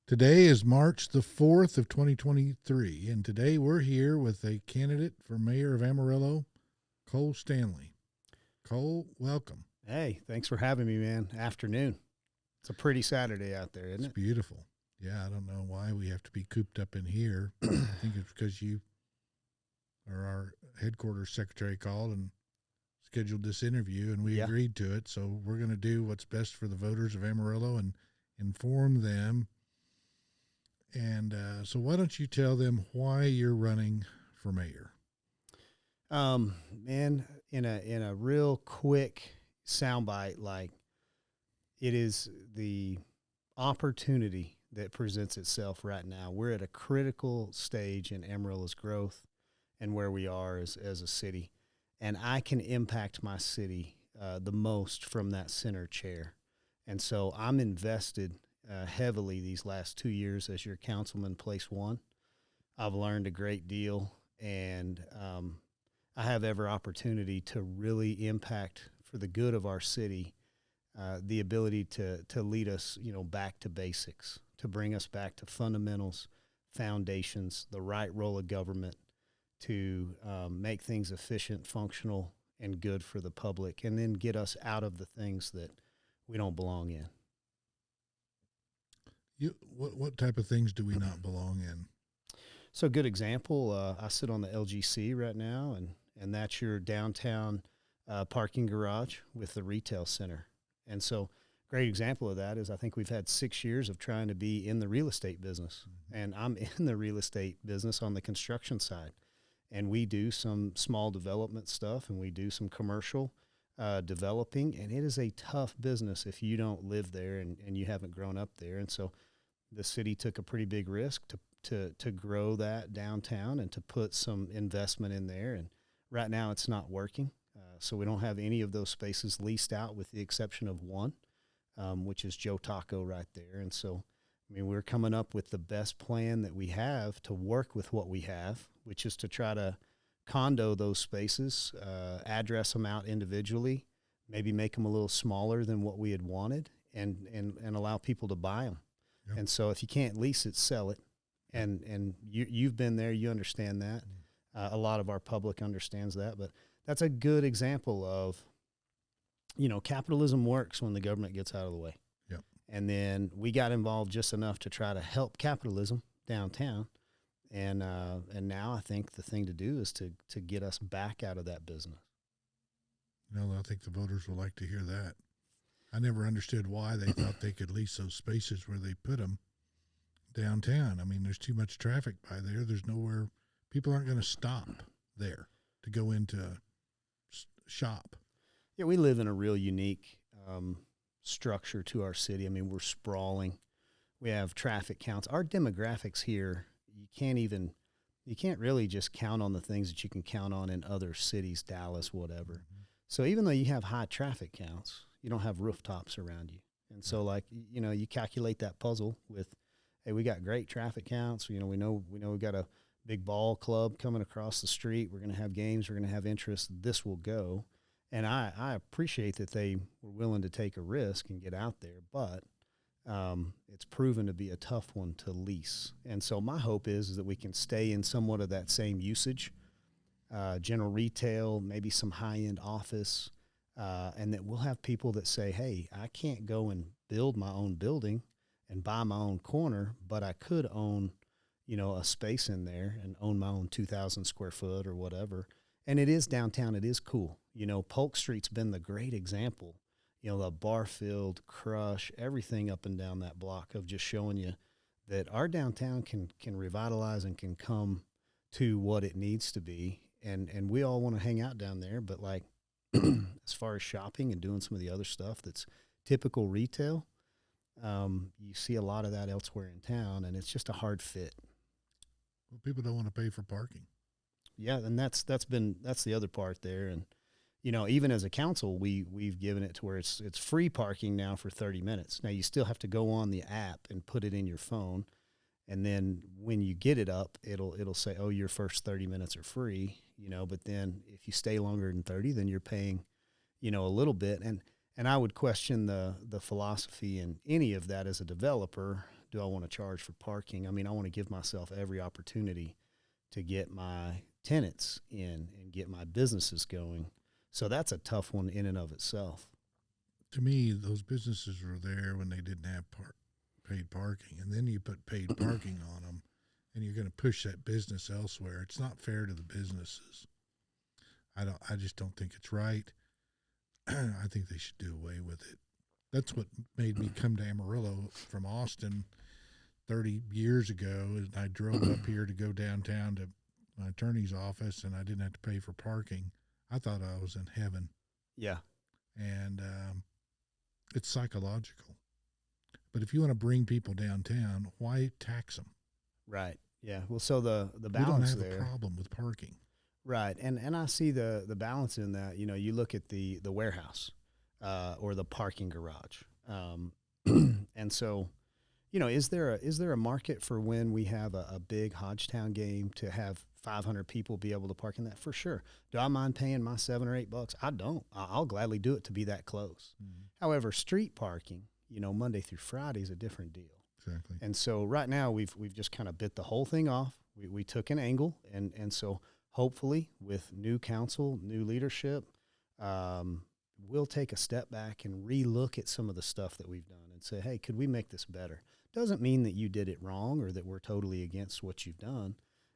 Today is March the 4th of 2023, and today we're here with a candidate for mayor of Amarillo, Cole Stanley. Cole, welcome. Hey, thanks for having me, man. Afternoon. It's a pretty Saturday out there, isn't It's it? beautiful. Yeah, I don't know why we have to be cooped up in here. I think it's because you or our headquarters secretary called and scheduled this interview, and we agreed to it. So we're going to do what's best for the voters of Amarillo and inform them. And so why don't you tell them why you're running for mayor? Man, in a real quick soundbite, like it is the opportunity that presents itself right now. We're at a critical stage in Amarillo's growth and where we are as a city, and I can impact my city the most from that center chair. And so I'm invested heavily these last 2 years as your councilman, place one. I've learned a great deal, and I have every opportunity to really impact for the good of our city, the ability to lead us, back to basics, to bring us back to fundamentals, foundations, the right role of government, to make things efficient, functional, and good for the public, and then get us out of the things that we don't belong in. What type of things do we not belong in? So a good example, I sit on the LGC right now, and that's your downtown parking garage with the retail center. And so great example of that is I think we've had 6 years of trying to be in the real estate business. And I'm in the real estate business on the construction side. And we do some small development stuff, and we do some commercial developing. And it is a tough business if you don't live there and you haven't grown up there. And so the city took a pretty big risk to grow that downtown and to put some investment in there. And right now it's not working. So we don't have any of those spaces leased out with the exception of one, which is Joe Taco right there. And so, we're coming up with the best plan that we have to work with what we have, which is to try to condo those spaces, address them out individually, maybe make them a little smaller than what we had wanted, and allow people to buy them. Yep. And so if you can't lease it, sell it. And you've been there, you understand that. A lot of our public understands that, but that's a good example of, capitalism works when the government gets out of the way. Yep. And then we got involved just enough to try to help capitalism downtown. And now I think the thing to do is to get us back out of that business. I think the voters will like to hear that. I never understood why they thought they could lease those spaces where they put them downtown. There's too much traffic by there. There's nowhere. People aren't going to stop there to go into shop. Yeah, we live in a real unique structure to our city. We're sprawling. We have traffic counts. Our demographics here, you can't really just count on the things that you can count on in other cities, Dallas, whatever. Mm-hmm. So even though you have high traffic counts, you don't have rooftops around you. And so you calculate that puzzle with, hey, we got great traffic counts. We know we've got a big ball club coming across the street. We're going to have games. We're going to have interest. This will go. And I appreciate that they were willing to take a risk and get out there, but it's proven to be a tough one to lease. And so my hope is that we can stay in somewhat of that same usage, general retail, maybe some high-end office, and that we'll have people that say, hey, I can't go and build my own building and buy my own corner, but I could own, a space in there and own my own 2,000 square foot or whatever. And it is downtown. It is cool. Polk Street's been the great example. The Barfield, Crush, everything up and down that block of just showing you that our downtown can revitalize and can come to what it needs to be. And we all want to hang out down there, but as far as shopping and doing some of the other stuff that's typical retail, you see a lot of that elsewhere in town, and it's just a hard fit. Well, people don't want to pay for parking. Yeah, and that's the other part there. And even as a council, we've given it to where it's free parking now for 30 minutes. Now you still have to go on the app and put it in your phone, and then when you get it up, it'll say, oh, your first 30 minutes are free. But then if you stay longer than 30, then you're paying, a little bit. And I would question the philosophy in any of that as a developer do I want to charge for parking? I mean, I want to give myself every opportunity to get my tenants in and get my businesses going. So that's a tough one in and of itself. To me, those businesses were there when they didn't have paid parking, and then you put paid parking on them, and you're going to push that business elsewhere. It's not fair to the businesses. I just don't think it's right. I think they should do away with it. That's what made me come to Amarillo from Austin 30 years ago. And I drove up here to go downtown to my attorney's office, and I didn't have to pay for parking. I thought I was in heaven. Yeah. And it's psychological. But if you want to bring people downtown, why tax them? Right. Yeah. Well, so the balance there. We don't have a problem with parking. Right. And I see the balance in that. You know, you look at the warehouse or the parking garage. And so, you know, is there a market for when we have a big Hodgetown game to have 500 people be able to park in that? For sure. Do I mind paying my $7 or $8? I don't. I'll gladly do it to be that close. Mm-hmm. However, street parking, you know, Monday through Friday is a different deal. Exactly. And so right now we've just kind of bit the whole thing off. We took an angle, and so hopefully with new council, new leadership, we'll take a step back and relook at some of the stuff that we've done and say, hey, could we make this better? Doesn't mean that you did it wrong or that we're totally against what you've done.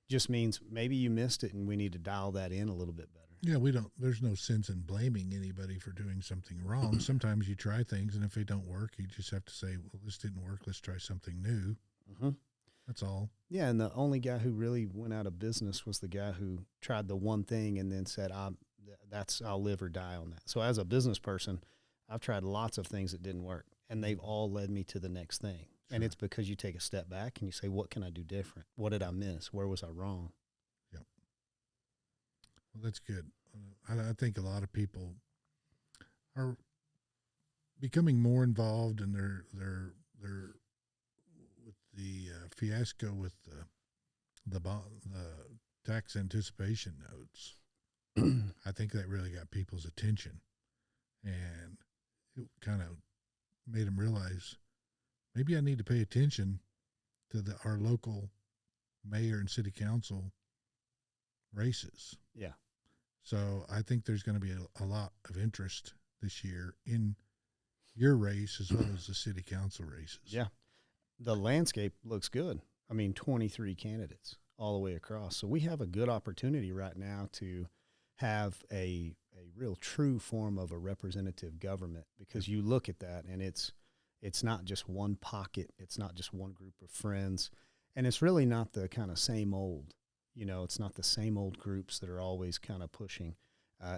Just means maybe you missed it and we need to dial that in a little bit better. Yeah, there's no sense in blaming anybody for doing something wrong. Sometimes you try things, and if they don't work, you just have to say, well, this didn't work. Let's try something new. Mm-hmm. That's all. Yeah, and the only guy who really went out of business was the guy who tried the one thing and then said, I'll live or die on that. So as a business person, I've tried lots of things that didn't work, and they've all led me to the next thing. Sure. And it's because you take a step back and you say, what can I do different? What did I miss? Where was I wrong? Yep. Well, that's good. I think a lot of people are becoming more involved, and they're with the fiasco with the tax anticipation notes. I think that really got people's attention, and it kind of made them realize maybe I need to pay attention to our local mayor and city council races. Yeah. So I think there's going to be a lot of interest this year in your race as well as the city council races. Yeah. The landscape looks good. I mean, 23 candidates all the way across. So we have a good opportunity right now to have a real true form of a representative government, because you look at that and it's not just one pocket. It's not just one group of friends. And it's really not the kind of same old. You know, it's not the same old groups that are always kind of pushing.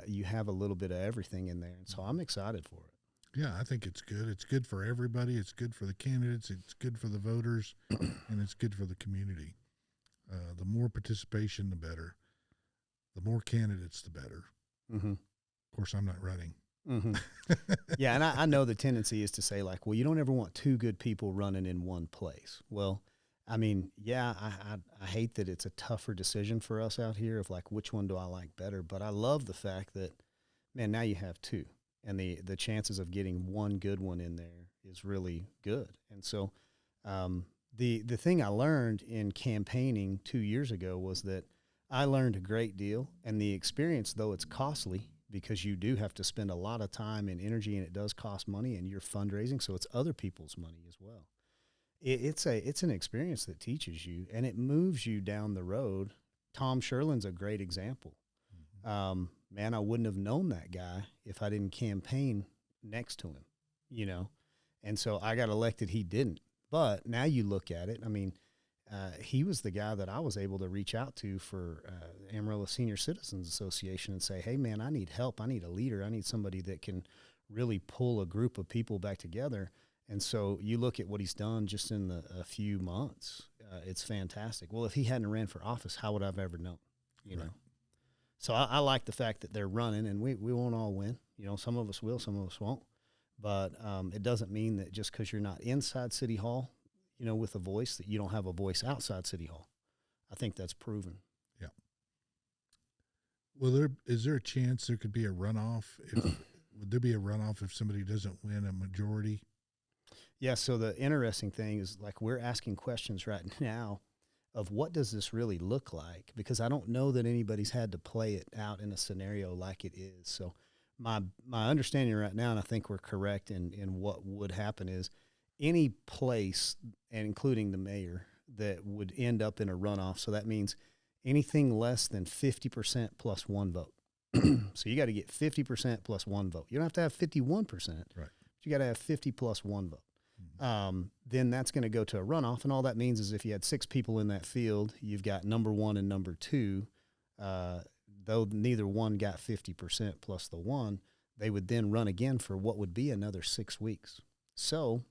You have a little bit of everything in there, and so I'm excited for it. Yeah, I think it's good. It's good for everybody. It's good for the candidates. It's good for the voters, and it's good for the community. The more participation, the better. The more candidates, the better. Mm-hmm. Of course, I'm not running. Mm-hmm. Yeah, and I know the tendency is to say, like, well, you don't ever want two good people running in one place. Well, I mean, yeah, I hate that it's a tougher decision for us out here of like, which one do I like better? But I love the fact that, man, now you have two, and the chances of getting one good one in there is really good. And so the thing I learned in campaigning 2 years ago was that I learned a great deal, and the experience, though it's costly, because you do have to spend a lot of time and energy, and it does cost money, and you're fundraising, so it's other people's money as well. It's an experience that teaches you, and it moves you down the road. Tom Sherlin's a great example. Mm-hmm. Man, I wouldn't have known that guy if I didn't campaign next to him, you know? And so I got elected, he didn't. But now you look at it, I mean, he was the guy that I was able to reach out to for Amarillo Senior Citizens Association and say, hey, man, I need help. I need a leader. I need somebody that can really pull a group of people back together. And so you look at what he's done just in a few months. It's fantastic. Well, if he hadn't ran for office, how would I have ever known? You know? So I like the fact that they're running, and we won't all win. You know, some of us will, some of us won't. But it doesn't mean that just because you're not inside City Hall, you know, with a voice, that you don't have a voice outside City Hall. I think that's proven. Yeah. Well, is there a chance there could be a runoff? Would there be a runoff if somebody doesn't win a majority? Yeah, so the interesting thing is, like, we're asking questions right now of what does this really look like? Because I don't know that anybody's had to play it out in a scenario like it is. So my understanding right now, and I think we're correct in what would happen, is any place, and including the mayor, that would end up in a runoff. So that means anything less than 50% plus one vote. So you got to get 50% plus one vote. You don't have to have 51%, Right. but you got to have 50 plus one vote. Then that's going to go to a runoff. And all that means is if you had 6 people in that field, you've got number 1 and number 2. Though neither one got 50% plus the 1, they would then run again for what would be another 6 weeks. So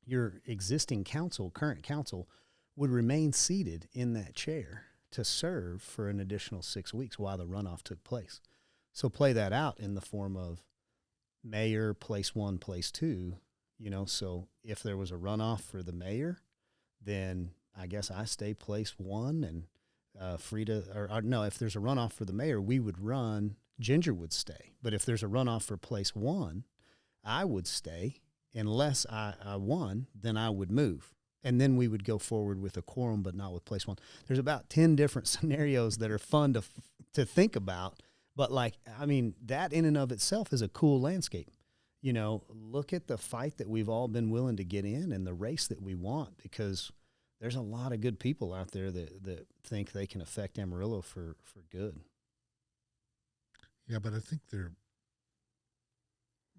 your existing council, current council, would remain seated in that chair to serve for an additional 6 weeks while the runoff took place. So play that out in the form of mayor, place 1, place 2. So if there was a runoff for the mayor, then I guess I stay place 1 and Frida, or no, if there's a runoff for the mayor, we would run, Ginger would stay. But if there's a runoff for place 1, I would stay. Unless I won, then I would move. And then we would go forward with a quorum, but not with place 1. There's about 10 different scenarios that are fun to think about. But that in and of itself is a cool landscape. Look at the fight that we've all been willing to get in and the race that we want, because there's a lot of good people out there that think they can affect Amarillo for good. Yeah, but I think they're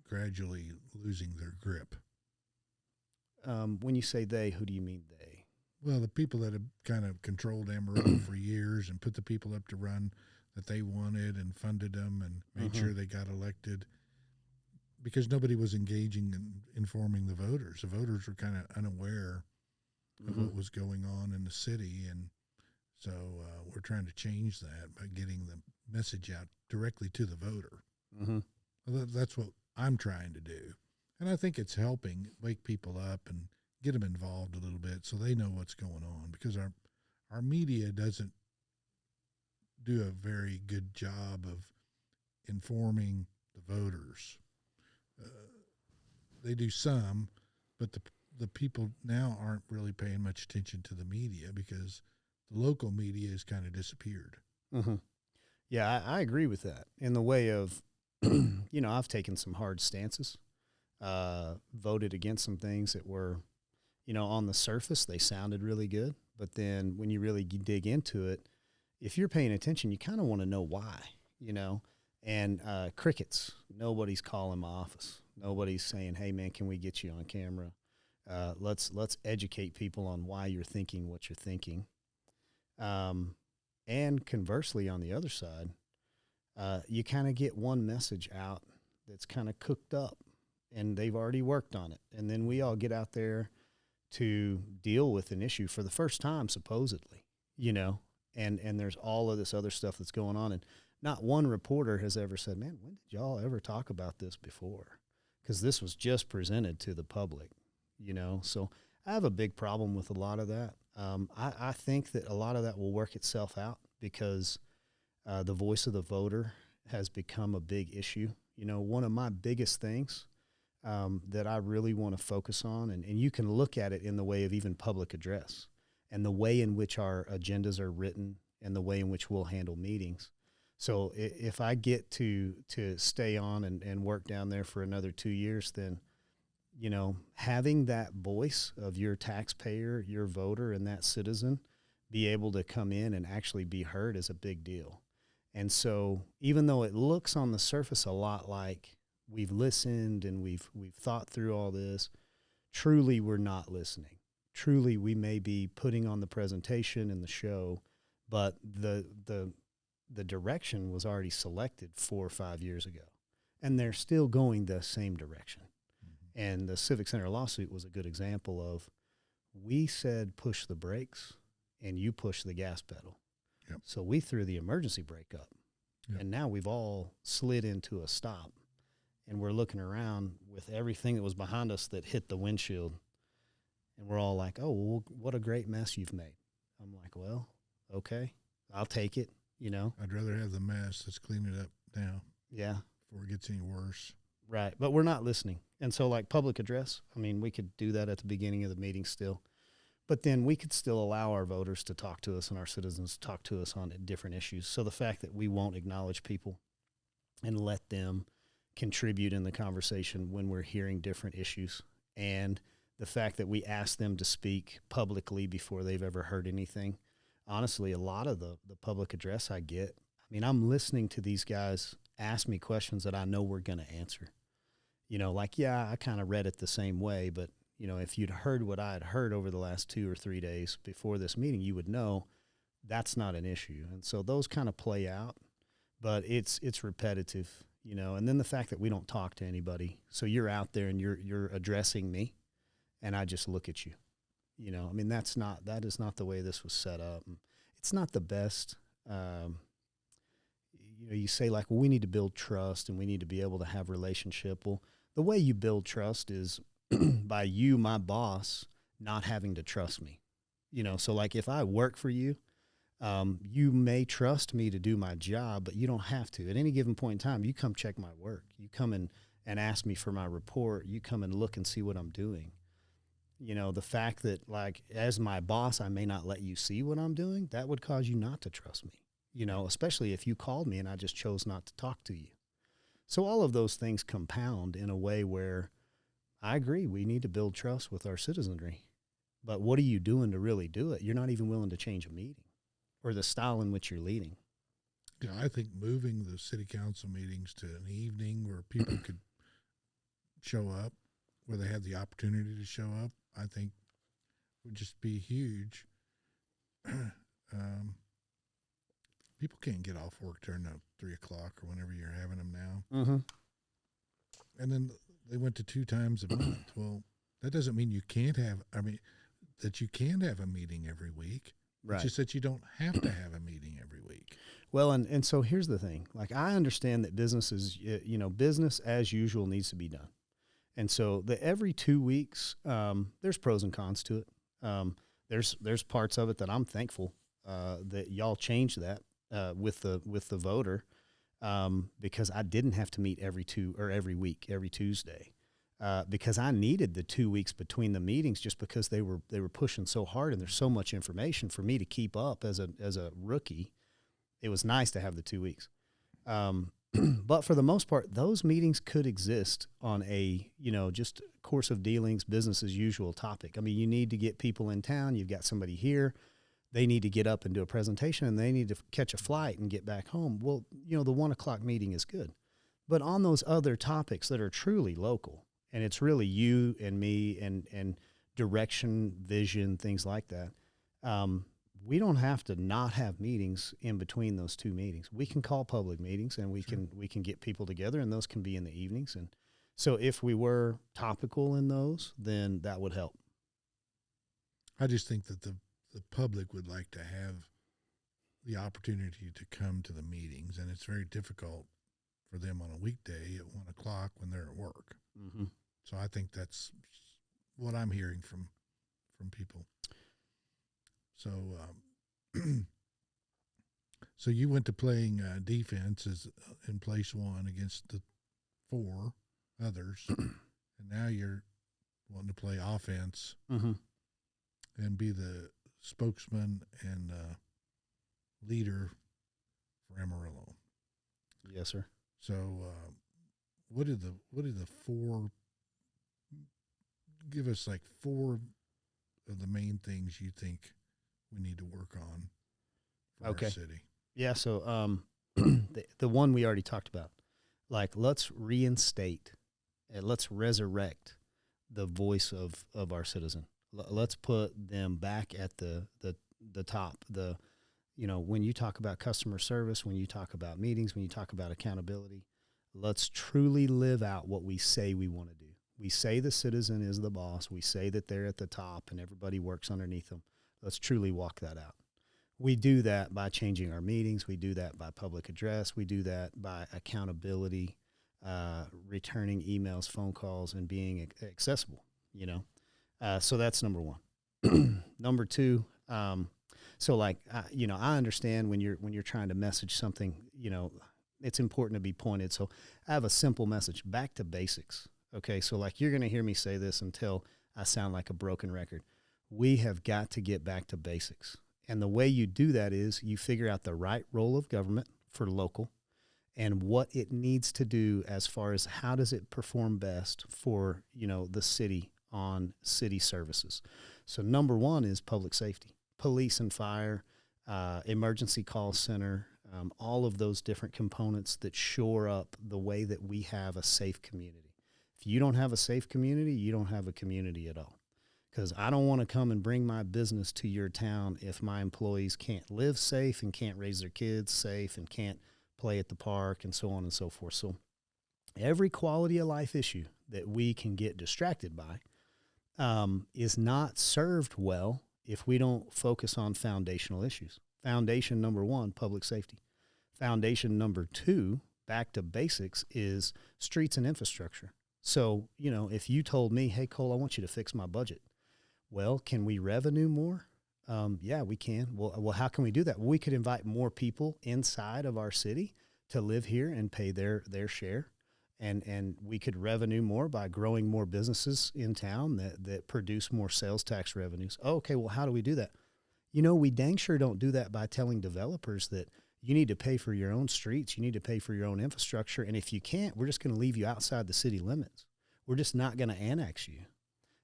gradually losing their grip. When you say they, who do you mean they? Well, the people that have kind of controlled Amarillo for years and put the people up to run that they wanted and funded them and made sure they got elected, because nobody was engaging and informing the voters. The voters were kind of unaware of what was going on in the city, and so we're trying to change that by getting the message out directly to the voter. Well, that's what I'm trying to do, and I think it's helping wake people up and get them involved a little bit so they know what's going on, because our media doesn't do a very good job of informing the voters. They do some, but the people now aren't really paying much attention to the media because the local media has kind of disappeared. Yeah, I agree with that in the way of, I've taken some hard stances, voted against some things that were, on the surface, they sounded really good. But then when you really dig into it, if you're paying attention, you kind of want to know why, and crickets, nobody's calling my office. Nobody's saying, hey, man, can we get you on camera? Let's educate people on why you're thinking what you're thinking. And conversely, on the other side, you kind of get one message out that's kind of cooked up, and they've already worked on it. And then we all get out there to deal with an issue for the first time, supposedly, and there's all of this other stuff that's going on. And not one reporter has ever said, man, when did y'all ever talk about this before? Because this was just presented to the public, So I have a big problem with a lot of that. I think that a lot of that will work itself out because the voice of the voter has become a big issue. One of my biggest things that I really want to focus on, and you can look at it in the way of even public address and the way in which our agendas are written and the way in which we'll handle meetings. So if I get to stay on and work down there for another 2 years, then, having that voice of your taxpayer, your voter, and that citizen be able to come in and actually be heard is a big deal. And so even though it looks on the surface a lot like we've listened and we've thought through all this, truly we're not listening. Truly we may be putting on the presentation and the show, but the direction was already selected 4 or 5 years ago, and they're still going the same direction. And the Civic Center lawsuit was a good example of, we said push the brakes and you push the gas pedal. Yep. So we threw the emergency brake up, and now we've all slid into a stop, and we're looking around with everything that was behind us that hit the windshield, and we're all like, oh, well, what a great mess you've made. I'm like, well, okay, I'll take it. I'd rather have the mess. Let's clean it up now. Yeah. Before it gets any worse. Right. But we're not listening. And so like public address, I mean, we could do that at the beginning of the meeting still, but then we could still allow our voters to talk to us and our citizens to talk to us on different issues. So the fact that we won't acknowledge people and let them contribute in the conversation when we're hearing different issues, and the fact that we ask them to speak publicly before they've ever heard anything. Honestly, a lot of the public address I get, I mean, I'm listening to these guys ask me questions that I know we're going to answer. You know, like, yeah, I kind of read it the same way, but, you know, if you'd heard what I had heard over the last 2 or 3 days before this meeting, you would know that's not an issue. And so those kind of play out, but it's repetitive, you know, and then the fact that we don't talk to anybody. So you're out there and you're addressing me and I just look at you, you know, I mean, that is not the way this was set up. It's not the best. You know, you say like, well, we need to build trust and we need to be able to have relationship. Well, the way you build trust is by you, my boss, not having to trust me, you know? So like if I work for you, you may trust me to do my job, but you don't have to. At any given point in time, you come check my work. You come and ask me for my report. You come and look and see what I'm doing. You know, the fact that like as my boss, I may not let you see what I'm doing, that would cause you not to trust me, you know, especially if you called me and I just chose not to talk to you. So all of those things compound in a way where I agree we need to build trust with our citizenry. But what are you doing to really do it? You're not even willing to change a meeting or the style in which you're leading. Yeah, I think moving the city council meetings to an evening where people could show up, where they had the opportunity to show up, I think would just be huge. People can't get off work during 3 o'clock or whenever you're having them now. Mm-hmm. And then they went to 2 times a month. Well, that doesn't mean you can't have, that you can have a meeting every week. Right. It's just that you don't have to have a meeting every week. Well, and so here's the thing. Like, I understand that business is, you know, business as usual needs to be done. And so the every 2 weeks, there's pros and cons to it. There's parts of it that I'm thankful that y'all changed that with the voter, because I didn't have to meet every week, every Tuesday, because I needed the 2 weeks between the meetings just because they were pushing so hard and there's so much information for me to keep up as a rookie. It was nice to have the 2 weeks. But for the most part, those meetings could exist on a, you know, just course of dealings, business as usual topic. I mean, you need to get people in town. You've got somebody here. They need to get up and do a presentation and they need to catch a flight and get back home. Well, you know, the 1 o'clock meeting is good. But on those other topics that are truly local, and it's really you and me and direction, vision, things like that, we don't have to not have meetings in between those 2 meetings. We can call public meetings and we can get people together, and those can be in the evenings. And so if we were topical in those, then that would help. I just think that the public would like to have the opportunity to come to the meetings, and it's very difficult for them on a weekday at 1 o'clock when they're at work. Mm-hmm. So I think that's what I'm hearing from people. So, so you went to playing defense as in place 1 against the 4 others, and now you're wanting to play offense and be the spokesman and leader for Amarillo. Yes, sir. So, what did the 4 give us? Like 4 of the main things you think we need to work on for our city. Yeah. So, the one we already talked about, like, let's reinstate and let's resurrect the voice of our citizen. Let's put them back at the top. You know, when you talk about customer service, when you talk about meetings, when you talk about accountability, let's truly live out what we say we want to do. We say the citizen is the boss. We say that they're at the top and everybody works underneath them. Let's truly walk that out. We do that by changing our meetings. We do that by public address. We do that by accountability, returning emails, phone calls, and being accessible, you know. So that's number 1. Number 2, so like, you know, I understand when you're trying to message something, you know, It's important to be pointed. So I have a simple message, back to basics. Okay, so like you're going to hear me say this until I sound like a broken record. We have got to get back to basics. And the way you do that is you figure out the right role of government for local and what it needs to do as far as how does it perform best for, the city on city services. So number one is public safety, police and fire, emergency call center, all of those different components that shore up the way that we have a safe community. If you don't have a safe community, you don't have a community at all. Because I don't want to come and bring my business to your town if my employees can't live safe and can't raise their kids safe and can't play at the park and so on and so forth. So every quality of life issue that we can get distracted by is not served well if we don't focus on foundational issues. Foundation number one, public safety. Foundation number two, back to basics, is streets and infrastructure. So, if you told me, hey, Cole, I want you to fix my budget. Well, can we revenue more? Yeah, we can. Well, how can we do that? Well, we could invite more people inside of our city to live here and pay their share. And we could revenue more by growing more businesses in town that produce more sales tax revenues. Oh, okay, well, how do we do that? We dang sure don't do that by telling developers that you need to pay for your own streets, you need to pay for your own infrastructure, and if you can't, we're just going to leave you outside the city limits. We're just not going to annex you.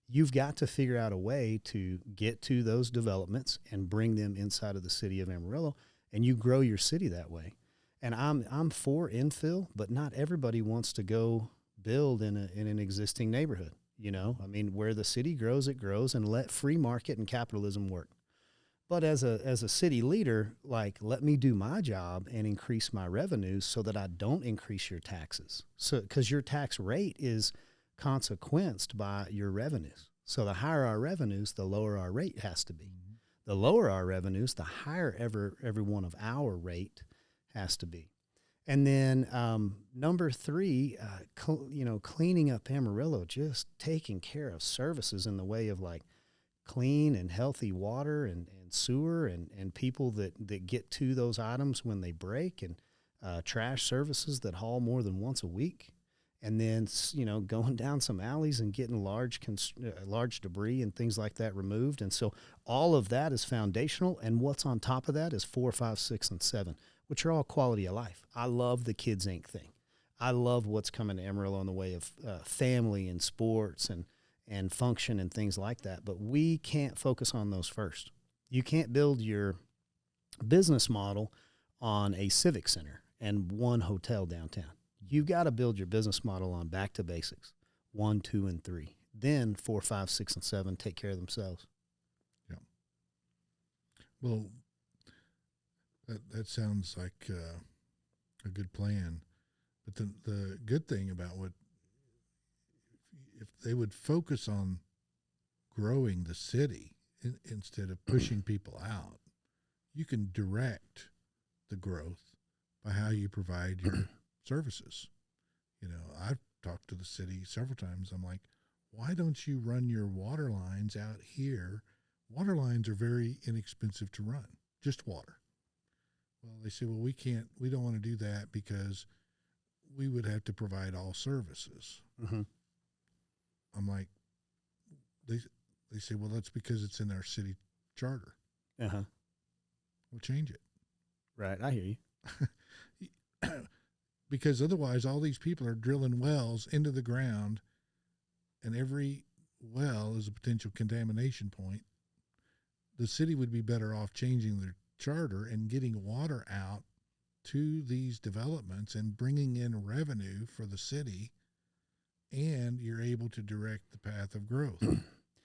You've got to figure out a way to get to those developments and bring them inside of the city of Amarillo, and you grow your city that way. And I'm for infill, but not everybody wants to go build in an existing neighborhood. Where the city grows, it grows, and let free market and capitalism work. But as a city leader, let me do my job and increase my revenues so that I don't increase your taxes. So, because your tax rate is consequenced by your revenues. So the higher our revenues, the lower our rate has to be. Mm-hmm. The lower our revenues, the higher every one of our rate has to be. And then number three, cleaning up Amarillo, just taking care of services in the way of clean and healthy water and sewer and people that get to those items when they break, and trash services that haul more than once a week. And then, going down some alleys and getting large debris and things like that removed. And so all of that is foundational. And what's on top of that is 4, 5, 6, and 7, which are all quality of life. I love the Kids Inc. thing. I love what's coming to Amarillo in the way of family and sports and function and things like that. But we can't focus on those first. You can't build your business model on a civic center and one hotel downtown. You've got to build your business model on back to basics, 1, 2, and 3. Then 4, 5, 6, and 7 take care of themselves. Yeah. Well, that sounds like a good plan. But the good thing about if they would focus on growing the city instead of pushing people out, you can direct the growth by how you provide your services. I've talked to the city several times. I'm like, why don't you run your water lines out here? Water lines are very inexpensive to run, just water. Well, they say, well, we don't want to do that because we would have to provide all services. Mm-hmm. I'm like, they say, well, that's because it's in our city charter. Uh-huh. We'll change it. Right. I hear you. Because otherwise all these people are drilling wells into the ground, and every well is a potential contamination point. The city would be better off changing their charter and getting water out to these developments and bringing in revenue for the city, and you're able to direct the path of growth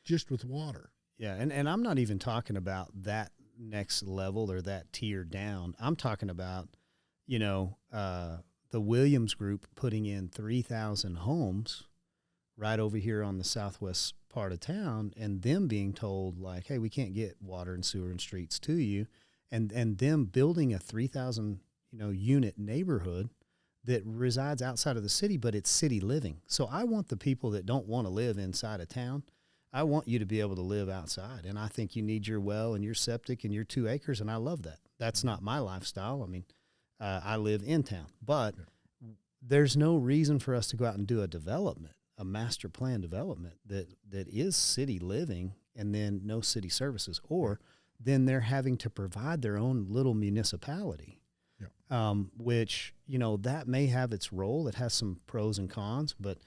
just with water. Yeah, and I'm not even talking about that next level or that tier down. I'm talking about, the Williams Group putting in 3,000 homes right over here on the southwest part of town, and them being told hey, we can't get water and sewer and streets to you, and them building a 3,000 unit neighborhood that resides outside of the city, but it's city living. So I want the people that don't want to live inside of town, I want you to be able to live outside. And I think you need your well and your septic and your 2 acres, and I love that. That's not my lifestyle. I live in town, but there's no reason for us to go out and do a master plan development that is city living and then no city services, or then they're having to provide their own little municipality, which, that may have its role. It has some pros and cons, but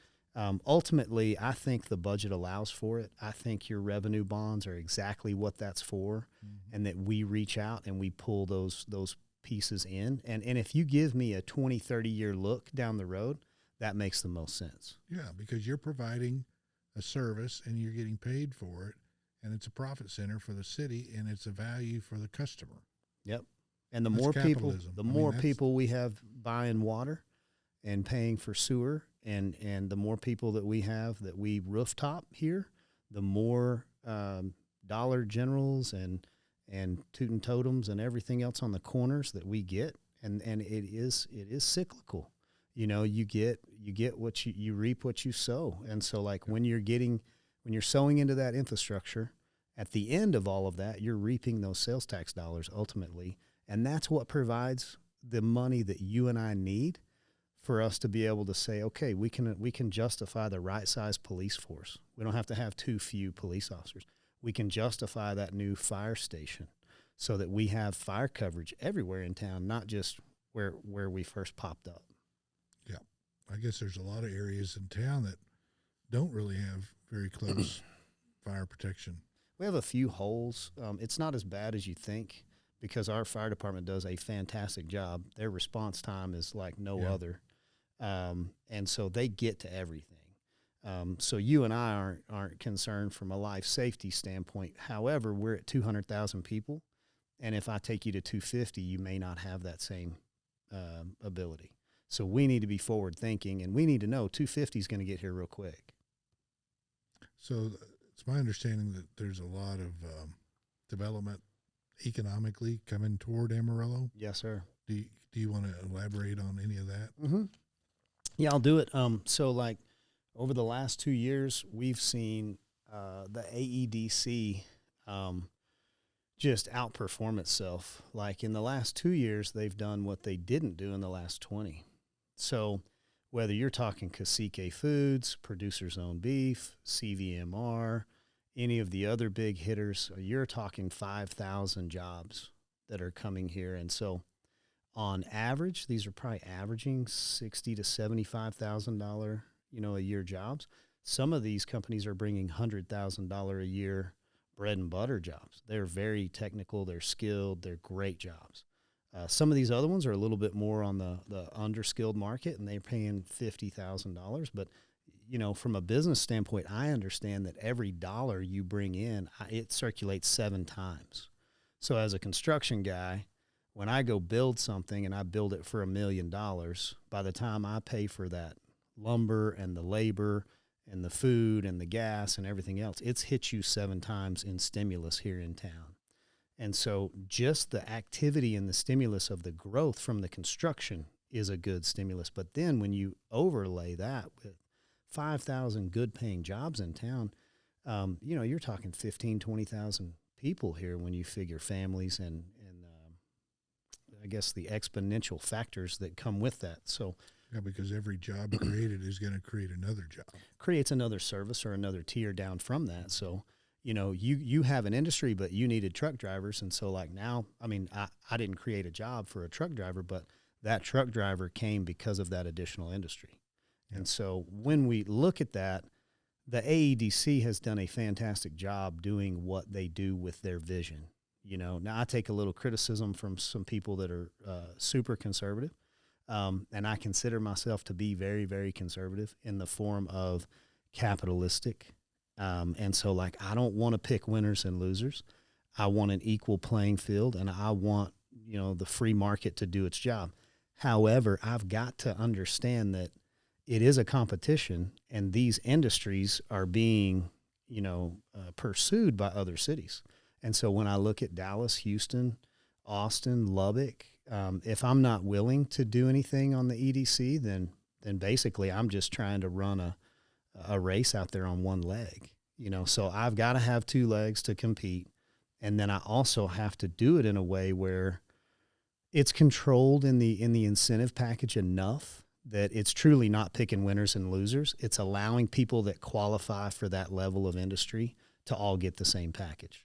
ultimately, I think the budget allows for it. I think your revenue bonds are exactly what that's for, and that we reach out and we pull those pieces in. And if you give me a 20, 30-year look down the road, that makes the most sense. Yeah, because you're providing a service and you're getting paid for it, and it's a profit center for the city, and it's a value for the customer. Yep. And the That's more people, capitalism. People we have buying water and paying for sewer, and the more people that we have that we rooftop here, the more Dollar Generals and Tootin' Totems and everything else on the corners that we get, and it is cyclical. You get what you reap what you sow, and so like when you're sowing into that infrastructure, at the end of all of that, you're reaping those sales tax dollars ultimately, and that's what provides the money that you and I need for us to be able to say, okay, we can justify the right size police force. We don't have to have too few police officers. We can justify that new fire station so that we have fire coverage everywhere in town, not just where we first popped up. Yeah. I guess there's a lot of areas in town that don't really have very close fire protection. We have a few holes. It's not as bad as you think because our fire department does a fantastic job. Their response time is like no other. And so they get to everything. So you and I aren't concerned from a life safety standpoint. However, we're at 200,000 people, and if I take you to 250, you may not have that same ability. So we need to be forward thinking, and we need to know 250 is going to get here real quick. So it's my understanding that there's a lot of development economically coming toward Amarillo. Yes, sir. Do you want to elaborate on any of that? Mm-hmm. Yeah, I'll do it. So like over the last 2 years, we've seen the AEDC just outperform itself. Like in the last 2 years, they've done what they didn't do in the last 20. So whether you're talking Cacique Foods, Producers Own Beef, CVMR, any of the other big hitters, you're talking 5,000 jobs that are coming here. And so on average, these are probably averaging $60,000 to $75,000, a year jobs. Some of these companies are bringing $100,000 a year bread and butter jobs. They're very technical, they're skilled, they're great jobs. Some of these other ones are a little bit more on the underskilled market, and they're paying $50,000. But, from a business standpoint, I understand that every dollar you bring in, it circulates 7 times. So as a construction guy, when I go build something and I build it for $1 million, by the time I pay for that lumber and the labor and the food and the gas and everything else, it's hit you 7 times in stimulus here in town. And so just the activity and the stimulus of the growth from the construction is a good stimulus. But then when you overlay that with 5,000 good paying jobs in town, you're talking 15, 20,000 people here when you figure families and I guess the exponential factors that come with that. So yeah, because every job created is going to create another job. Creates another service or another tier down from that. So, you have an industry, but you needed truck drivers. And so like now, I didn't create a job for a truck driver, but that truck driver came because of that additional industry. Yeah. And so when we look at that, the AEDC has done a fantastic job doing what they do with their vision. Now I take a little criticism from some people that are super conservative. And I consider myself to be very, very conservative in the form of capitalistic. And so like, I don't want to pick winners and losers. I want an equal playing field, and I want, the free market to do its job. However, I've got to understand that it is a competition, and these industries are being, pursued by other cities. And so when I look at Dallas, Houston, Austin, Lubbock, if I'm not willing to do anything on the EDC, then basically I'm just trying to run a race out there on one leg, so I've got to have 2 legs to compete. And then I also have to do it in a way where It's controlled in the incentive package enough that it's truly not picking winners and losers. It's allowing people that qualify for that level of industry to all get the same package.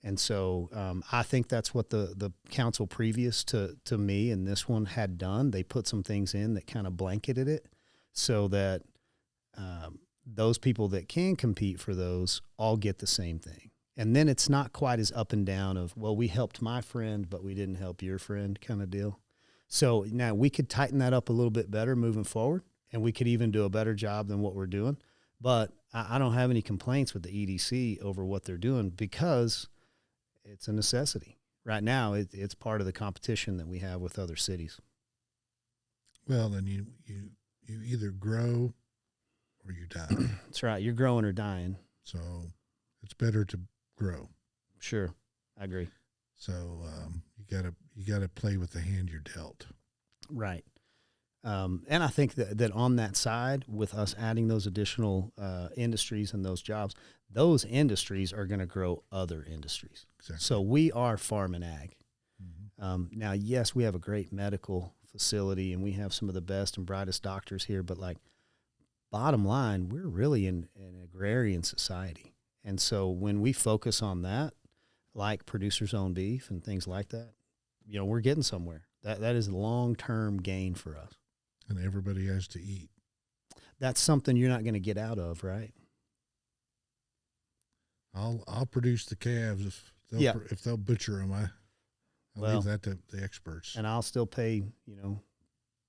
And so I think that's what the council previous to me and this one had done. They put some things in that kind of blanketed it so that those people that can compete for those all get the same thing. And then it's not quite as up and down of, well, we helped my friend, but we didn't help your friend kind of deal. So now we could tighten that up a little bit better moving forward, and we could even do a better job than what we're doing. But I don't have any complaints with the EDC over what they're doing because it's a necessity. Right now, it's part of the competition that we have with other cities. Well, then you either grow or you die. That's right. You're growing or dying. So it's better to grow. Sure. I agree. So you gotta play with the hand you're dealt. Right. And I think that on that side, with us adding those additional industries and those jobs, those industries are going to grow other industries. Exactly. So we are farm and ag. Mm-hmm. Now, yes, we have a great medical facility and we have some of the best and brightest doctors here, but like bottom line, we're really in an agrarian society. And so when we focus on that, like producers own beef and things like that, we're getting somewhere. That is long-term gain for us. And everybody has to eat. That's something you're not going to get out of, right? I'll produce the calves if they'll butcher them. I'll leave that to the experts. And I'll still pay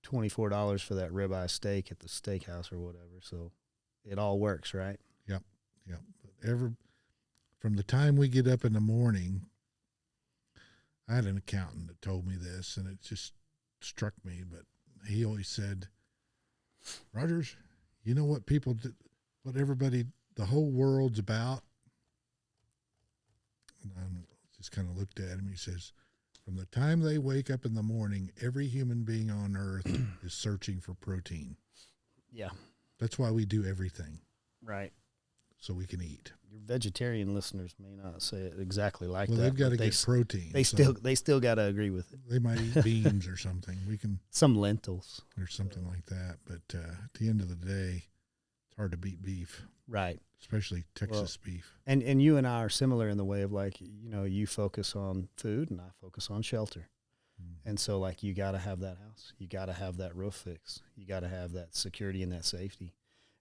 $24 for that ribeye steak at the steakhouse or whatever. So it all works, right? Yep. But from the time we get up in the morning, I had an accountant that told me this, and it just struck me. But he always said, Rogers, you know what people do, what everybody, the whole world's about? And I just kind of looked at him. He says, from the time they wake up in the morning, every human being on earth is searching for protein. Yeah. That's why we do everything. Right. So we can eat. Your vegetarian listeners may not say it exactly like that. Well, they've got to get protein. They still got to agree with it. They might eat beans or something. We can some lentils or something like that. But at the end of the day, it's hard to beat beef. Right. Especially Texas beef. And you and I are similar in the way of like, you focus on food and I focus on shelter. Mm-hmm. And so like you got to have that house. You got to have that roof fixed. You got to have that security and that safety.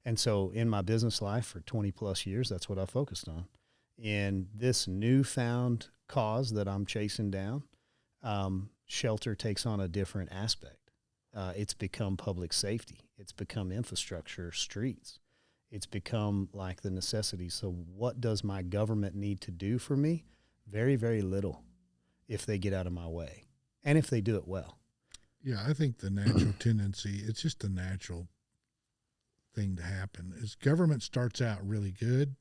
And so in my business life for 20 plus years, that's what I focused on. In this newfound cause that I'm chasing down, shelter takes on a different aspect. It's become public safety. It's become infrastructure, streets. It's become like the necessity. So what does my government need to do for me? Very, very little if they get out of my way and if they do it well. Yeah, I think the natural tendency, it's just the natural thing to happen is government starts out really good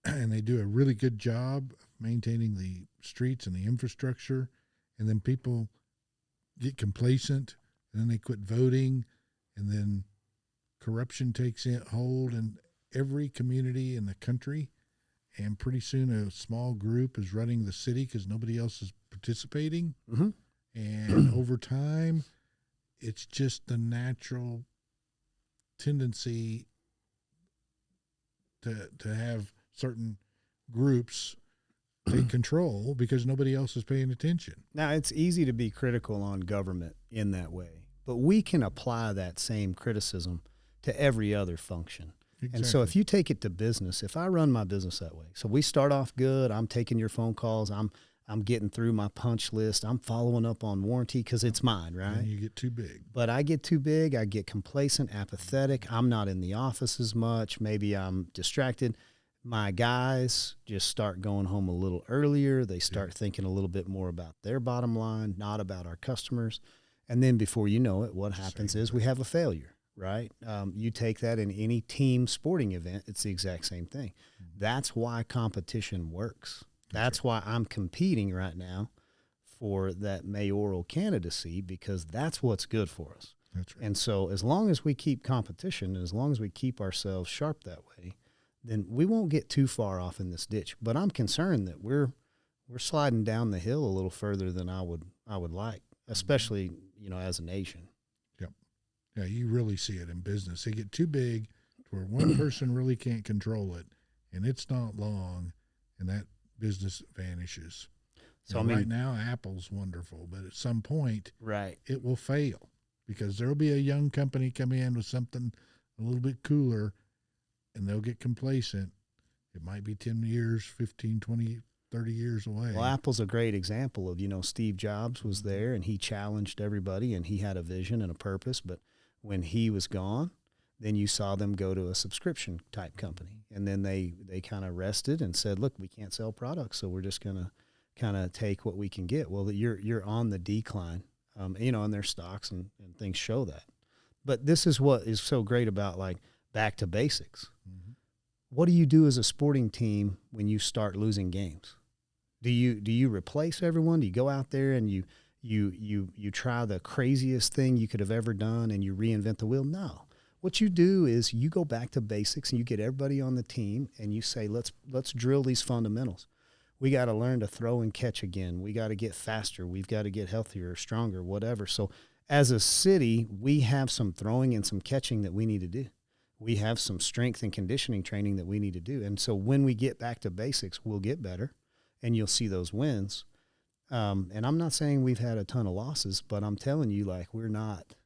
and they do a really good job of maintaining the streets and the infrastructure, and then people get complacent and then they quit voting, and then corruption takes hold in every community in the country, and pretty soon a small group is running the city because nobody else is participating. Mm-hmm. And over time it's just the natural tendency to have certain groups take control because nobody else is paying attention. Now, it's easy to be critical on government in that way, but we can apply that same criticism to every other function. Exactly. And so if you take it to business, if I run my business that way, so we start off good, I'm taking your phone calls, I'm getting through my punch list, I'm following up on warranty because it's mine, right? And you get too big. But I get too big, I get complacent, apathetic, I'm not in the office as much, maybe I'm distracted. My guys just start going home a little earlier. They start thinking a little bit more about their bottom line, not about our customers. And then before you know it, what happens is we have a failure, right? You take that in any team sporting event, it's the exact same thing. Mm-hmm. That's why competition works. That's why I'm competing right now for that mayoral candidacy, because that's what's good for us. That's right. And so as long as we keep competition, as long as we keep ourselves sharp that way, then we won't get too far off in this ditch. But I'm concerned that we're sliding down the hill a little further than I would like. especially, as a nation. Yep. Yeah, you really see it in business. They get too big to where one person really can't control it, and it's not long, and that business vanishes. So right now, Apple's wonderful, but at some point, it will fail because there'll be a young company come in with something a little bit cooler, and they'll get complacent. It might be 10 years, 15, 20, 30 years away. Well, Apple's a great example of, Steve Jobs was there, and he challenged everybody, and he had a vision and a purpose. But when he was gone, then you saw them go to a subscription type company. And then they kind of rested and said, look, we can't sell products, so we're just going to kind of take what we can get. Well, you're on the decline, and their stocks and things show that. But this is what is so great about like back to basics. Mm-hmm. What do you do as a sporting team when you start losing games? Do you replace everyone? Do you go out there and you try the craziest thing you could have ever done and you reinvent the wheel? No. What you do is you go back to basics and you get everybody on the team and you say, let's drill these fundamentals. We got to learn to throw and catch again. We got to get faster. We've got to get healthier, stronger, whatever. So as a city, we have some throwing and some catching that we need to do. We have some strength and conditioning training that we need to do. And so when we get back to basics, we'll get better and you'll see those wins. And I'm not saying we've had a ton of losses, but I'm telling you, like, we're not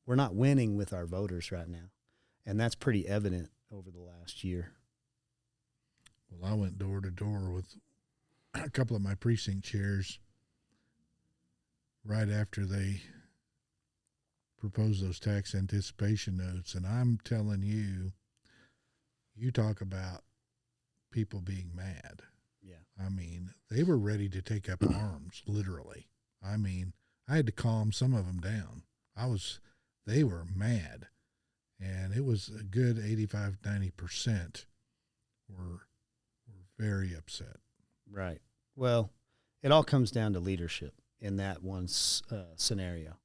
winning with our voters right now. And that's pretty evident over the last year. Well, I went door to door with a couple of my precinct chairs right after they proposed those tax anticipation notes. And I'm telling you, you talk about people being mad. Yeah. I mean, they were ready to take up arms, literally. I mean, I had to calm some of them down. They were mad. And it was a good 85, 90% were very upset. Right. Well, it all comes down to leadership in that one scenario.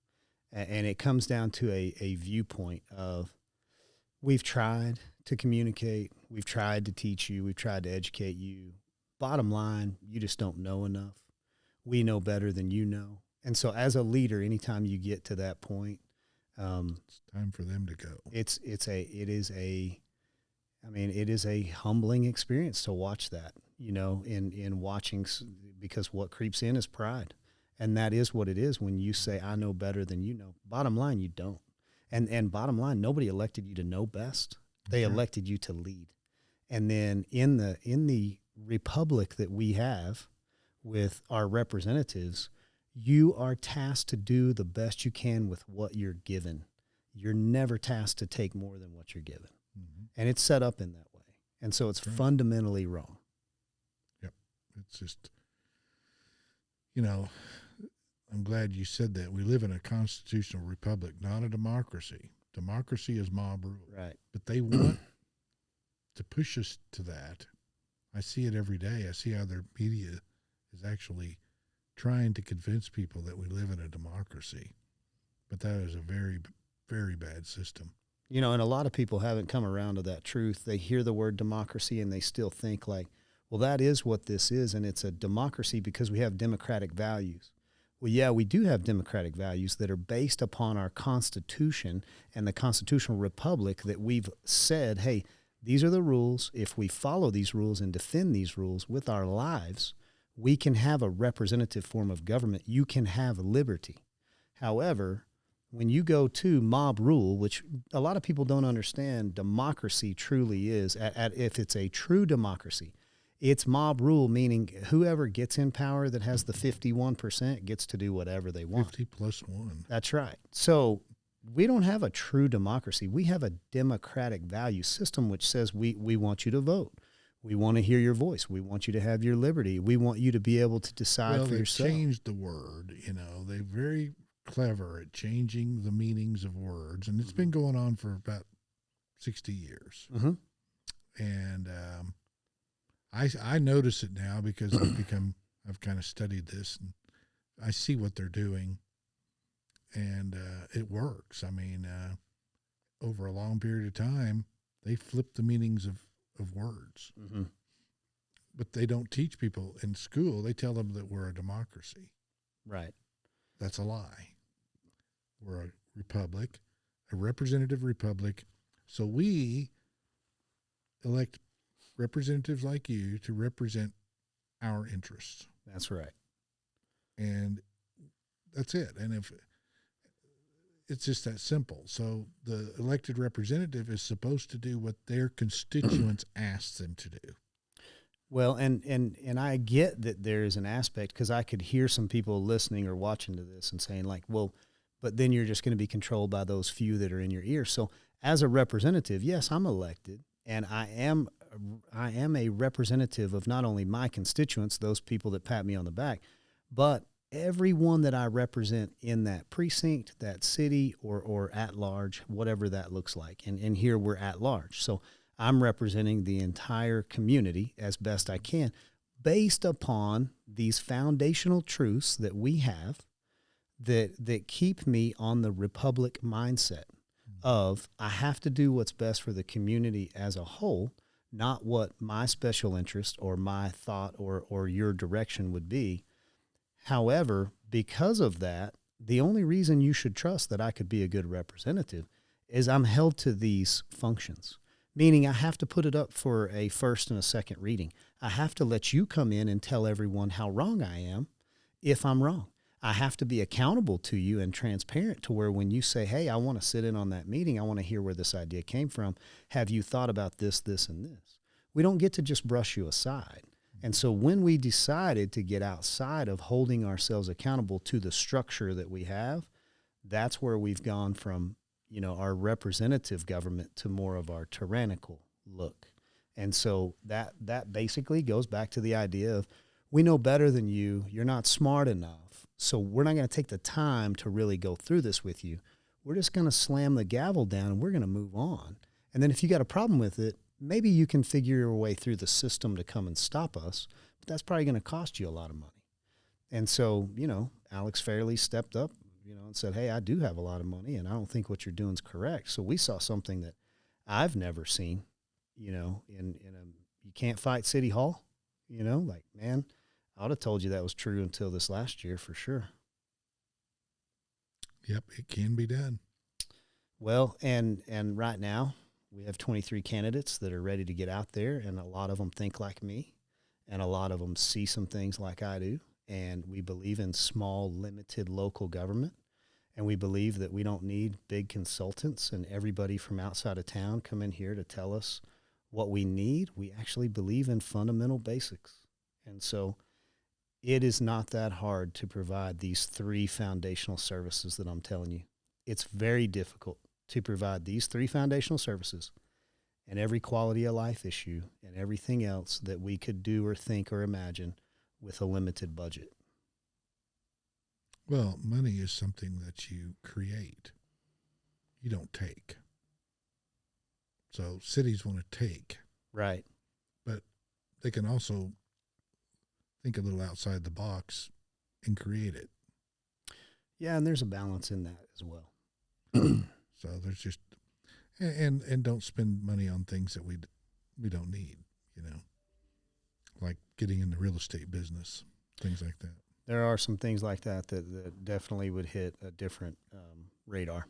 And it comes down to a viewpoint of we've tried to communicate, we've tried to teach you, we've tried to educate you. Bottom line, you just don't know enough. We know better than you know. And so as a leader, anytime you get to that point, it's time for them to go. It is a humbling experience to watch that, in watching, because what creeps in is pride. And that is what it is when you say, I know better than you know. Bottom line, you don't. And bottom line, nobody elected you to know best. They elected you to lead. And then in the republic that we have with our representatives, you are tasked to do the best you can with what you're given. You're never tasked to take more than what you're given. Mm-hmm. And it's set up in that way. And so it's fundamentally wrong. Yep. It's just, I'm glad you said that. We live in a constitutional republic, not a democracy. Democracy is mob rule. Right. But they want to push us to that. I see it every day. I see how their media is actually trying to convince people that we live in a democracy. But that is a very, very bad system. And a lot of people haven't come around to that truth. They hear the word democracy and they still think like, well, that is what this is, and it's a democracy because we have democratic values. Well, yeah, we do have democratic values that are based upon our Constitution and the constitutional republic that we've said, hey, these are the rules. If we follow these rules and defend these rules with our lives, we can have a representative form of government. You can have liberty. However, when you go to mob rule, which a lot of people don't understand democracy truly is, if it's a true democracy, it's mob rule, meaning whoever gets in power that has the 51% gets to do whatever they want. 50 plus 1. That's right. So we don't have a true democracy. We have a democratic value system which says we want you to vote. We want to hear your voice. We want you to have your liberty. We want you to be able to decide for yourself. Well, they changed the word. They're very clever at changing the meanings of words, and it's been going on for about 60 years. Mm-hmm. And I notice it now because I've kind of studied this, and I see what they're doing, and it works. I mean, over a long period of time, they flip the meanings of words. Mm-hmm. But they don't teach people in school. They tell them that we're a democracy. Right. That's a lie. We're a republic, a representative republic. So we elect representatives like you to represent our interests. That's right. And that's it. And if it's just that simple. So the elected representative is supposed to do what their constituents ask them to do. Well, and I get that there is an aspect, because I could hear some people listening or watching to this and saying like, well, but then you're just going to be controlled by those few that are in your ear. So as a representative, yes, I'm elected, and I am a representative of not only my constituents, those people that pat me on the back, but everyone that I represent in that precinct, that city, or at large, whatever that looks like. And here we're at large. So I'm representing the entire community as best I can based upon these foundational truths that we have that keep me on the republic mindset of I have to do what's best for the community as a whole, not what my special interest or my thought or your direction would be. However, because of that, the only reason you should trust that I could be a good representative is I'm held to these functions, meaning I have to put it up for a first and a second reading. I have to let you come in and tell everyone how wrong I am if I'm wrong. I have to be accountable to you and transparent to where when you say, hey, I want to sit in on that meeting, I want to hear where this idea came from. Have you thought about this, this, and this? We don't get to just brush you aside. And so when we decided to get outside of holding ourselves accountable to the structure that we have, that's where we've gone from, our representative government to more of our tyrannical look. And so that basically goes back to the idea of we know better than you. You're not smart enough. So we're not going to take the time to really go through this with you. We're just going to slam the gavel down and we're going to move on. And then if you got a problem with it, maybe you can figure your way through the system to come and stop us, but that's probably going to cost you a lot of money. And so, Alex Fairley stepped up, and said, hey, I do have a lot of money and I don't think what you're doing is correct. So we saw something that I've never seen, in you can't fight City Hall, like, man, I would have told you that was true until this last year for sure. Yep, it can be done. Well, and right now we have 23 candidates that are ready to get out there, and a lot of them think like me, and a lot of them see some things like I do, and we believe in small, limited local government, and we believe that we don't need big consultants and everybody from outside of town come in here to tell us what we need. We actually believe in fundamental basics, and so it is not that hard to provide these three foundational services that I'm telling you. It's very difficult to provide these three foundational services and every quality of life issue and everything else that we could do or think or imagine with a limited budget. Well, money is something that you create. You don't take. So cities want to take. Right. But they can also think a little outside the box and create it. Yeah, and there's a balance in that as well. So there's just and don't spend money on things that we don't need, like getting in the real estate business, things like that. There are some things like that definitely would hit a different radar.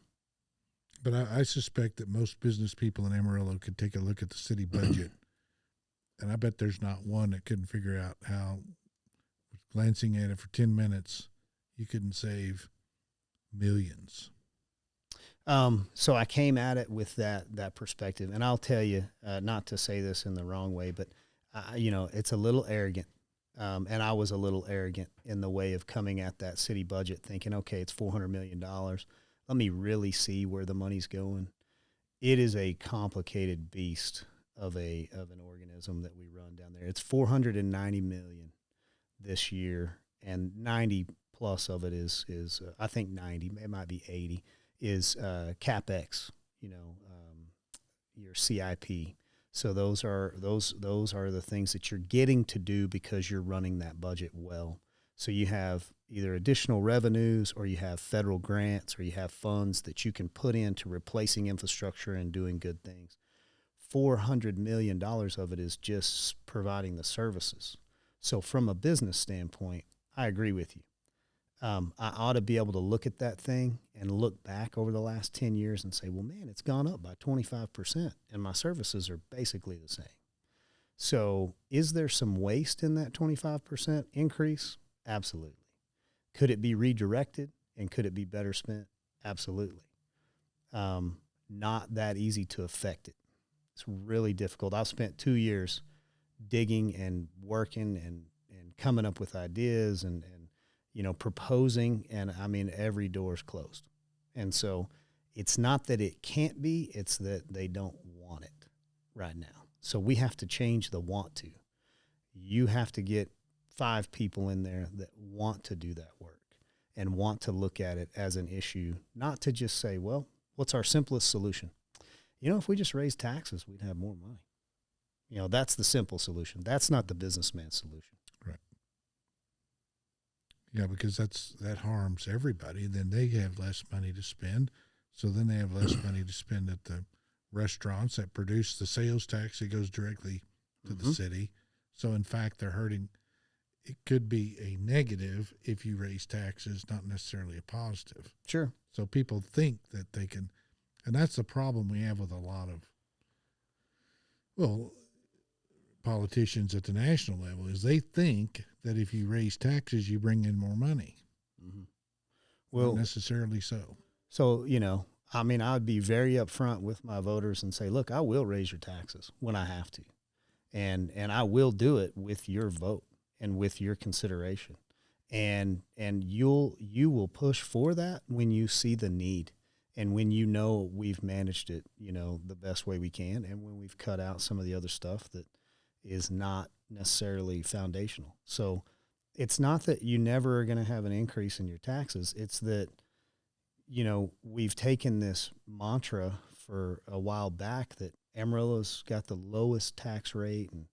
But I suspect that most business people in Amarillo could take a look at the city budget, and I bet there's not one that couldn't figure out how, glancing at it for 10 minutes, you couldn't save millions. So I came at it with that perspective, and I'll tell you, not to say this in the wrong way, but it's a little arrogant. And I was a little arrogant in the way of coming at that city budget thinking, okay, it's $400 million. Let me really see where the money's going. It is a complicated beast of an organism that we run down there. It's $490 million this year, and 90 plus of it is I think 90, it might be 80, is CapEx, your CIP. So those are the things that you're getting to do because you're running that budget well. So you have either additional revenues, or you have federal grants, or you have funds that you can put into replacing infrastructure and doing good things. $400 million of it is just providing the services. So from a business standpoint, I agree with you. I ought to be able to look at that thing and look back over the last 10 years and say, well, man, it's gone up by 25% and my services are basically the same. So is there some waste in that 25% increase? Absolutely. Could it be redirected and could it be better spent? Absolutely. Not that easy to affect it. It's really difficult. I've spent 2 years digging and working and coming up with ideas and proposing, and I mean, every door's closed. And so it's not that it can't be, it's that they don't want it right now. So we have to change the want to. You have to get 5 people in there that want to do that work and want to look at it as an issue, not to just say, well, what's our simplest solution? If we just raise taxes, we'd have more money. That's the simple solution. That's not the businessman's solution. Right. Yeah, because that harms everybody. Then they have less money to spend. So then they have less money to spend at the restaurants that produce the sales tax that goes directly to the city. So in fact, they're hurting. It could be a negative if you raise taxes, not necessarily a positive. Sure. So people think that they can, and that's the problem we have with a lot of, politicians at the national level, is they think that if you raise taxes, you bring in more money. Mm-hmm. Well, not necessarily so. So, I would be very upfront with my voters and say, look, I will raise your taxes when I have to. And I will do it with your vote and with your consideration. And you will push for that when you see the need and when we've managed it, the best way we can, and when we've cut out some of the other stuff that is not necessarily foundational. So it's not that you never are going to have an increase in your taxes. It's that, we've taken this mantra for a while back that Amarillo's got the lowest tax rate and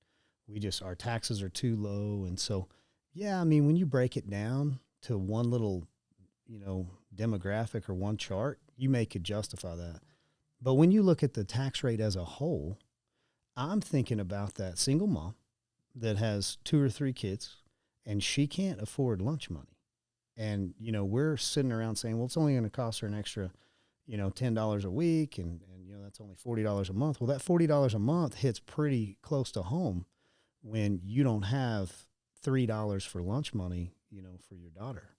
our taxes are too low. And so, when you break it down to one little, demographic or one chart, you could justify that. But when you look at the tax rate as a whole, I'm thinking about that single mom that has 2 or 3 kids and she can't afford lunch money. And, we're sitting around saying, well, it's only going to cost her an extra, $10 a week. And that's only $40 a month. Well, that $40 a month hits pretty close to home when you don't have $3 for lunch money, for your daughter.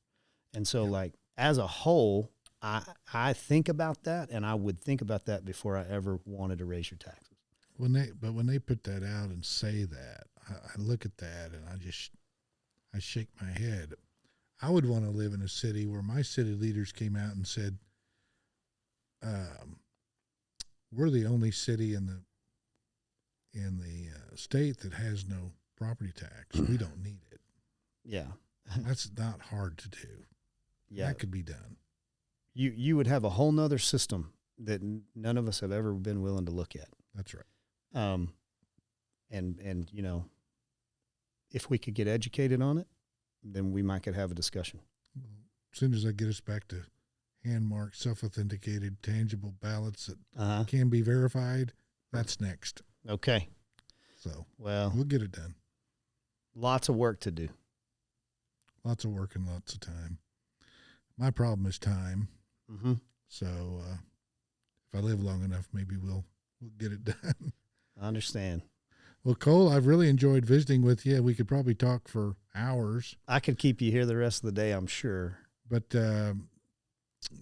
And so as a whole, I think about that, and I would think about that before I ever wanted to raise your taxes. When they put that out and say that, I look at that and I shake my head. I would want to live in a city where my city leaders came out and said, we're the only city in the state that has no property tax. We don't need it. Yeah. That's not hard to do. Yeah. That could be done. You would have a whole nother system that none of us have ever been willing to look at. That's right. And if we could get educated on it, then we might could have a discussion. As soon as I get us back to hand-marked, self-authenticated, tangible ballots that can be verified, that's next. Okay. So we'll get it done. Lots of work to do. Lots of work and lots of time. My problem is time. Mm-hmm. So if I live long enough, maybe we'll get it done. I understand. Well, Cole, I've really enjoyed visiting with you. We could probably talk for hours. I could keep you here the rest of the day, I'm sure. But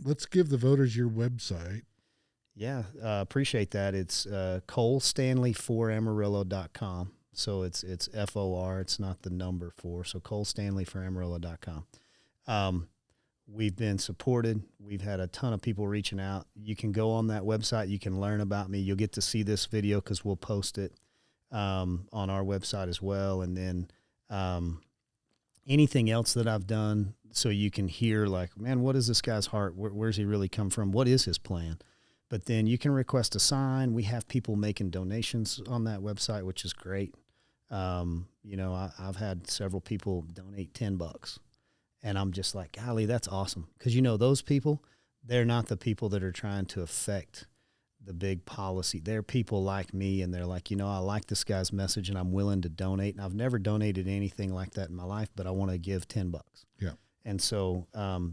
let's give the voters your website. Yeah, appreciate that. It's ColeStanley4Amarillo.com. So it's FOR. It's not the number 4. So ColeStanley4Amarillo.com. We've been supported. We've had a ton of people reaching out. You can go on that website. You can learn about me. You'll get to see this video because we'll post it on our website as well. And then anything else that I've done so you can hear man, what is this guy's heart? Where's he really come from? What is his plan? But then you can request a sign. We have people making donations on that website, which is great. I've had several people donate $10. And I'm just like, golly, that's awesome. Because, those people, they're not the people that are trying to affect the big policy. They're people like me, and they're like, I like this guy's message, and I'm willing to donate. And I've never donated anything like that in my life, but I want to give $10. Yeah. And so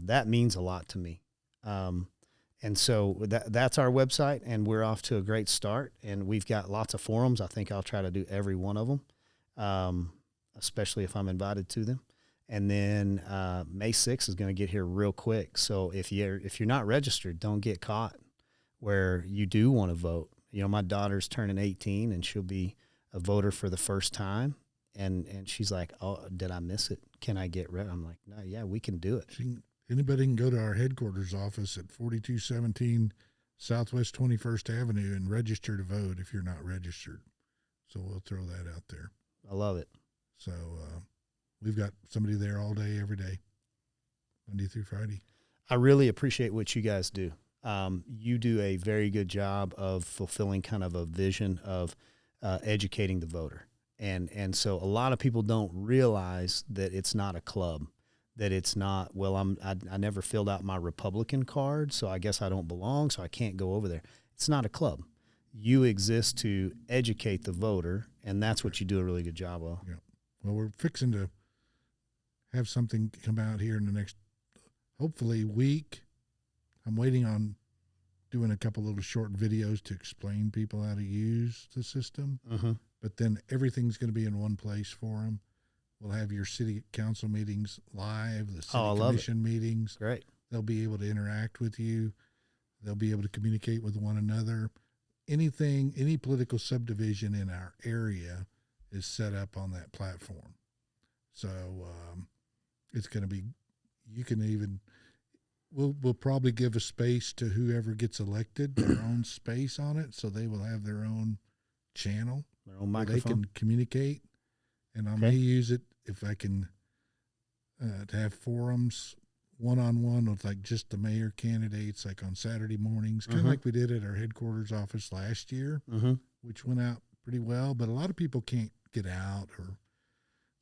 that means a lot to me. And so that's our website, and we're off to a great start. And we've got lots of forums. I think I'll try to do every one of them, especially if I'm invited to them. And then May 6th is going to get here real quick. So if you're not registered, don't get caught where you do want to vote. You know, my daughter's turning 18, and she'll be a voter for the first time. And she's like, "Oh, did I miss it? Can I get rid?" I'm like, "No, yeah, we can do it." Anybody can go to our headquarters office at 4217 Southwest 21st Avenue and register to vote if you're not registered. So we'll throw that out there. I love it. So we've got somebody there all day, every day, Monday through Friday. I really appreciate what you guys do. You do a very good job of fulfilling kind of a vision of educating the voter. And so a lot of people don't realize that it's not a club, that it's not, well, I never filled out my Republican card, so I guess I don't belong, so I can't go over there. It's not a club. You exist to educate the voter, and that's what you do a really good job of. Yeah. Well, we're fixing to have something come out here in the next, hopefully, week. I'm waiting on doing a couple little short videos to explain people how to use the system. Mm-hmm. But then everything's going to be in one place for them. We'll have your city council meetings live, the city commission meetings. Great. They'll be able to interact with you. They'll be able to communicate with one another. Any political subdivision in our area is set up on that platform. So it's going to be, you can even, we'll probably give a space to whoever gets elected, their own space on it, so they will have their own channel. Their own microphone. They can communicate, and I may use it if I can to have forums one-on-one with like just the mayor candidates, like on Saturday mornings, kind of like we did at our headquarters office last year, which went out pretty well. But a lot of people can't get out, or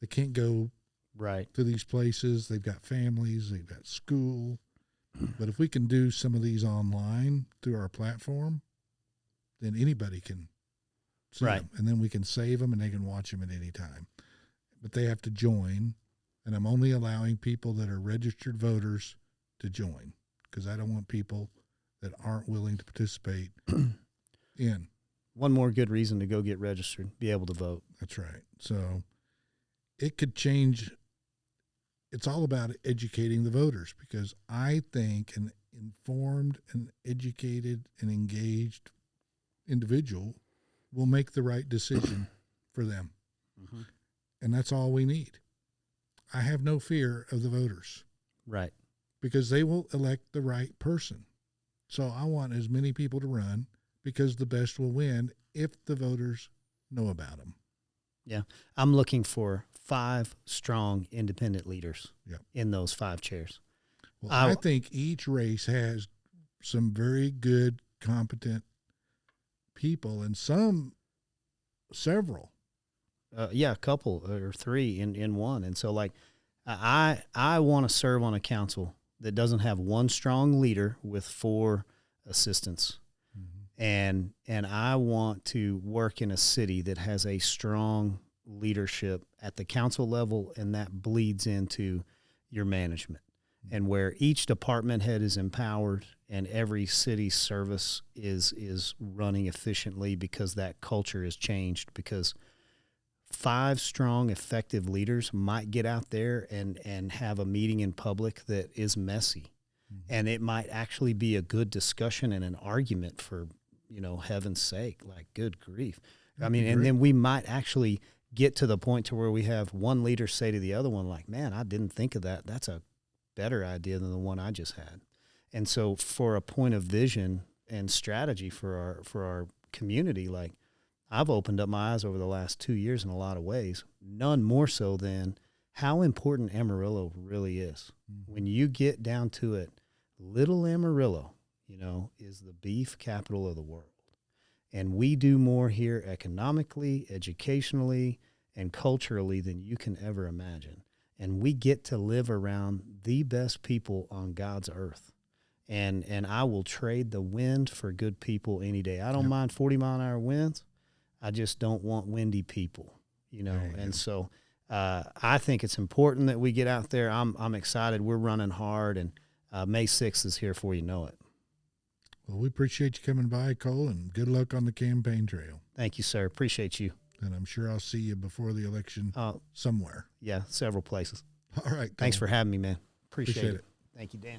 they can't go to these places. They've got families, they've got school. But if we can do some of these online through our platform, then anybody can see them, and then we can save them, and they can watch them at any time. But they have to join, and I'm only allowing people that are registered voters to join, because I don't want people that aren't willing to participate in. One more good reason to go get registered, be able to vote. That's right. So it could change. It's all about educating the voters, because I think an informed and educated and engaged individual will make the right decision for them. Mm-hmm. And that's all we need. I have no fear of the voters. Right. Because they will elect the right person. So I want as many people to run, because the best will win if the voters know about them. Yeah. I'm looking for 5 strong independent leaders in those 5 chairs. Well, I think each race has some very good, competent people, and several. A couple or 3 in one. And so, like, I want to serve on a council that doesn't have one strong leader with 4 assistants. Mm-hmm. And I want to work in a city that has a strong leadership at the council level, and that bleeds into your management. Mm-hmm. And where each department head is empowered and every city service is running efficiently, because that culture has changed, because 5 strong, effective leaders might get out there and have a meeting in public that is messy. Mm-hmm. And it might actually be a good discussion and an argument, for, heaven's sake, like, good grief. I mean, and then we might actually get to the point to where we have one leader say to the other one, like, man, I didn't think of that. That's a better idea than the one I just had. And so for a point of vision and strategy for our community, like, I've opened up my eyes over the last 2 years in a lot of ways, none more so than how important Amarillo really is. Mm-hmm. When you get down to it, little Amarillo, is the beef capital of the world. And we do more here economically, educationally, and culturally than you can ever imagine. And we get to live around the best people on God's earth. And I will trade the wind for good people any day. I don't mind 40-mile-an-hour winds. I just don't want windy people, And so I think it's important that we get out there. I'm excited. We're running hard, and May 6th is here before you know it. Well, we appreciate you coming by, Cole, and good luck on the campaign trail. Thank you, sir. Appreciate you. And I'm sure I'll see you before the election somewhere. Yeah, several places. All right, Cole. Thanks for having me, man. Appreciate it. Thank you, Dan.